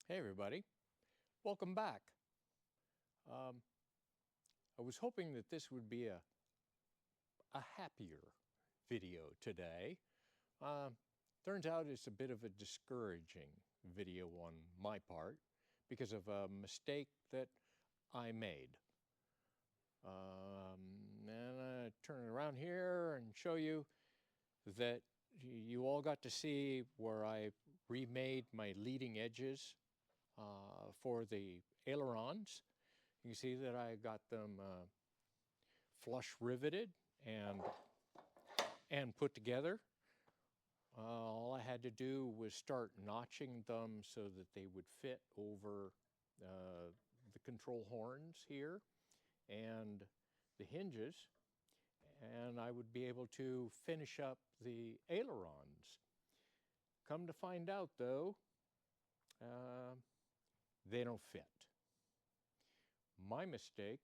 Hey everybody, welcome back. I was hoping that this would be a happier video today. Turns out it's a bit of a discouraging video on my part because of a mistake that I made. And I turn it around here and show you that you all got to see where I remade my leading edges for the ailerons. You can see that I got them flush riveted and put together. All I had to do was start notching them so that they would fit over the control horns here and the hinges, and I would be able to finish up the ailerons. Come to find out though, they don't fit. My mistake,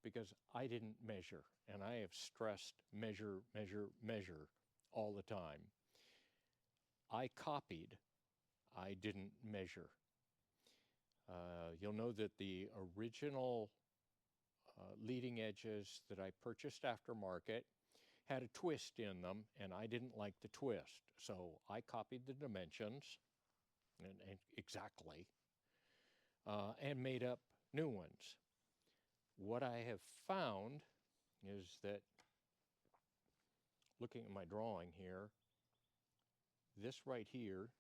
because I didn't measure, and I have stressed measure, measure, measure all the time. I copied, I didn't measure. You'll know that the original leading edges that I purchased aftermarket had a twist in them, and I didn't like the twist. So I copied the dimensions, and exactly, and made up new ones. What I have found is that, looking at my drawing here, this right here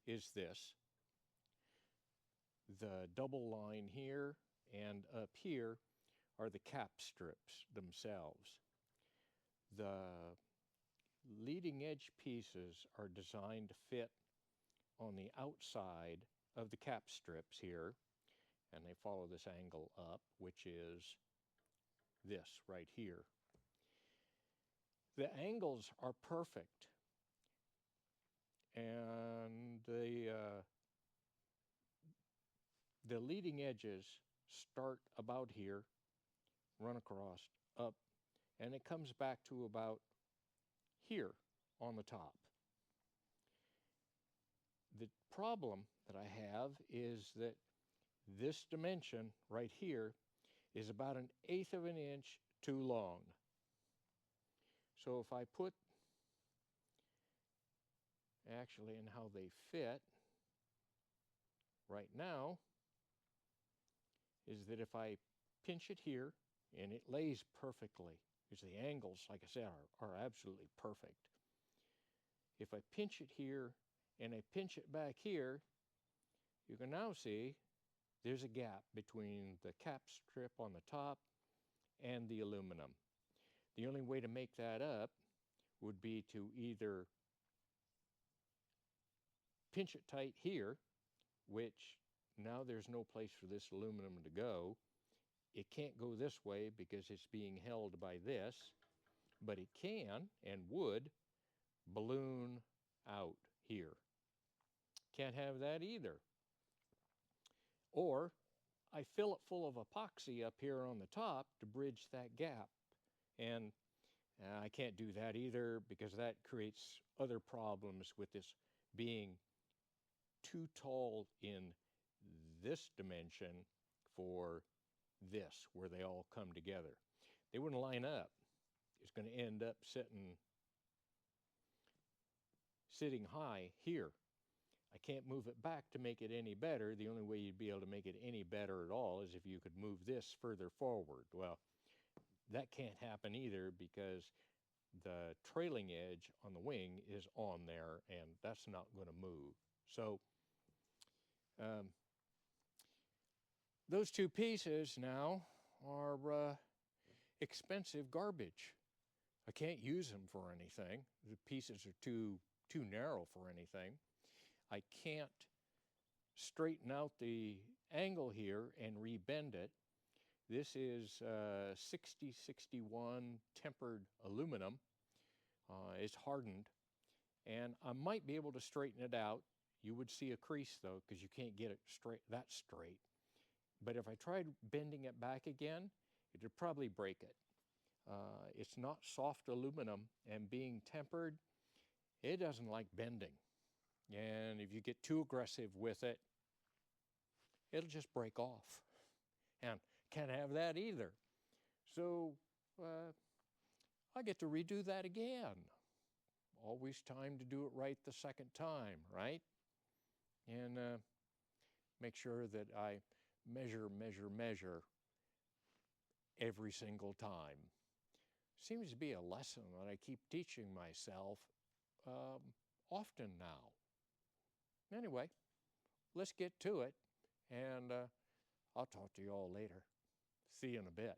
is this. The double line here and up here are the cap strips themselves. The leading edge pieces are designed to fit on the outside of the cap strips here, and they follow this angle up, which is this right here. The angles are perfect, and the leading edges start about here, run across, up, and it comes back to about here on the top. The problem that I have is that this dimension right here is about 1/8 of an inch too long. So if I put, actually, in how they fit right now, is that if I pinch it here, and it lays perfectly, because the angles, like I said, are absolutely perfect. If I pinch it here and I pinch it back here, you can now see there's a gap between the cap strip on the top and the aluminum. The only way to make that up would be to either pinch it tight here, which now there's no place for this aluminum to go. It can't go this way because it's being held by this, but it can and would balloon out here. Can't have that either. Or I fill it full of epoxy up here on the top to bridge that gap. And I can't do that either because that creates other problems with this being too tall in this dimension for this, where they all come together. They wouldn't line up. It's going to end up sitting high here. I can't move it back to make it any better. The only way you'd be able to make it any better at all is if you could move this further forward. Well, that can't happen either because the trailing edge on the wing is on there, and that's not going to move. So those two pieces now are expensive garbage. I can't use them for anything. The pieces are too narrow for anything. I can't straighten out the angle here and rebend it. This is 6061 tempered aluminum. It's hardened, and I might be able to straighten it out. You would see a crease though, because you can't get it straight. But if I tried bending it back again, it would probably break it. It's not soft aluminum, and being tempered, it doesn't like bending. And if you get too aggressive with it, it'll just break off. And can't have that either. So I get to redo that again. Always time to do it right the second time, right? And make sure that I measure every single time. Seems to be a lesson that I keep teaching myself often now. Anyway, let's get to it, and I'll talk to you all later. See you in a bit.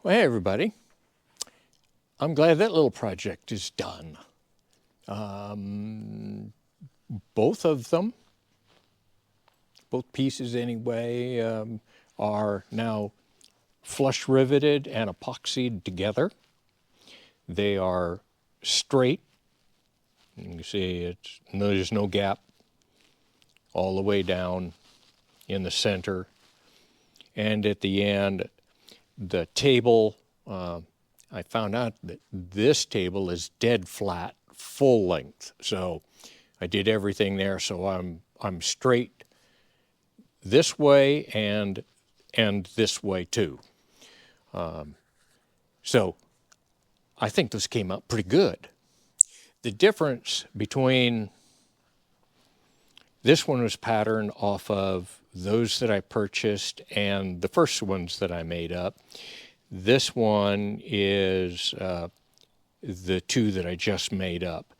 Well, hey everybody. I'm glad that little project is done. Both of them, both pieces anyway, are now flush riveted and epoxied together. They are straight. You can see there's no gap all the way down in the center. And at the end, the table, I found out that this table is dead flat, full length. So I did everything there, so I'm straight this way and this way too. So I think this came out pretty good. The difference between this one was patterned off of those that I purchased and the first ones that I made up. This one is the two that I just made up.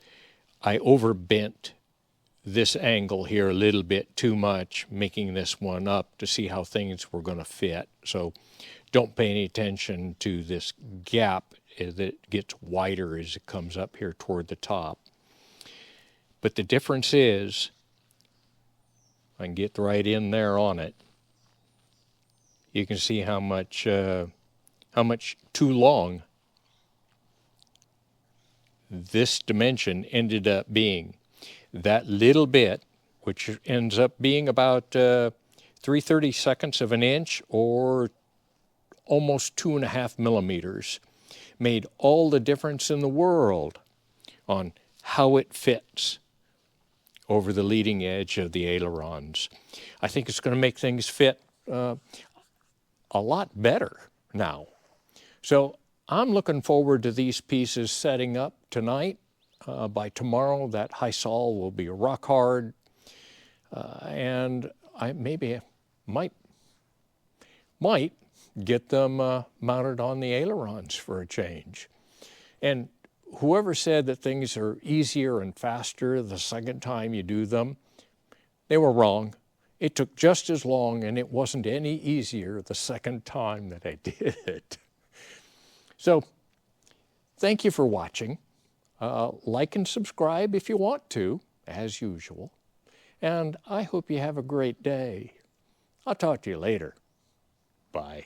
I overbent this angle here a little bit too much, making this one up to see how things were going to fit. So don't pay any attention to this gap as it gets wider as it comes up here toward the top. But the difference is, I can get right in there on it. You can see how much too long this dimension ended up being. That little bit, which ends up being about 3/32 of an inch or almost 2.5 millimeters, made all the difference in the world on how it fits over the leading edge of the ailerons. I think it's going to make things fit a lot better now. So I'm looking forward to these pieces setting up tonight. By tomorrow, that high sol will be rock hard, and I might get them mounted on the ailerons for a change. And whoever said that things are easier and faster the second time you do them, they were wrong. It took just as long, and it wasn't any easier the second time that I did it. So, thank you for watching. Like and subscribe if you want to, as usual. And I hope you have a great day. I'll talk to you later. Bye.